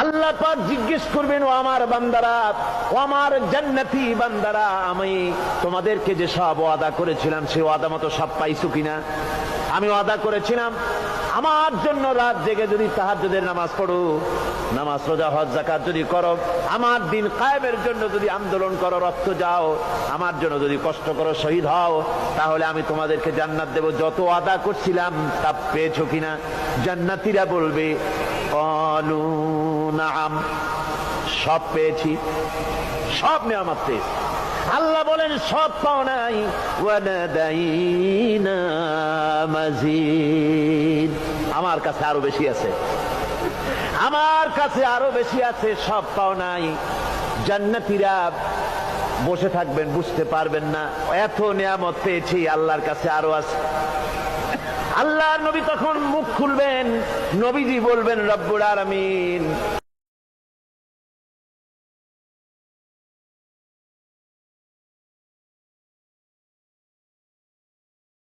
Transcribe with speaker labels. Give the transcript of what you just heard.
Speaker 1: আল্লাহ পাক জিজ্ঞেস করবেন, ও আমার বান্দারা, ও আমার জান্নাতি বান্দারা, আমি তোমাদেরকে যে সব ওয়াদা করেছিলাম সে ওয়াদা মতো সব পাইছো কিনা? আমি ওয়াদা করেছিলাম আমার জন্য রাত জেগে যদি তাহাজ্জুদের নামাজ পড়ো, নামাজ রোজা হজ যাকাত যদি করো, আমার দিন কায়েমের জন্য যদি আন্দোলন করো, রক্ত যাও, আমার জন্য যদি কষ্ট করো, শহীদ হও, তাহলে আমি তোমাদেরকে জান্নাত দেব। যত ওয়াদা করছিলাম তা পেয়েছো কিনা? জান্নাতীরা বলবে ক্বালু নাআম, সব পেয়েছি, সব নেয়ামত পেয়েছি। আল্লাহ বলেন সব পাও নাই, ওয়ালাদাইনা মাজিদ, আমার কাছে আরো বেশি আছে, আমার কাছে আরো বেশি আছে, সব পাও নাই। জান্নাতীরা বসে থাকবেন, বুঝতে পারবেন না এত নেয়ামত পেয়েছি, আল্লাহর কাছে আরো আছে। আল্লাহর নবী তখন মুখ খুলবেন, নবীজি বলবেন রব্বুল আলামিন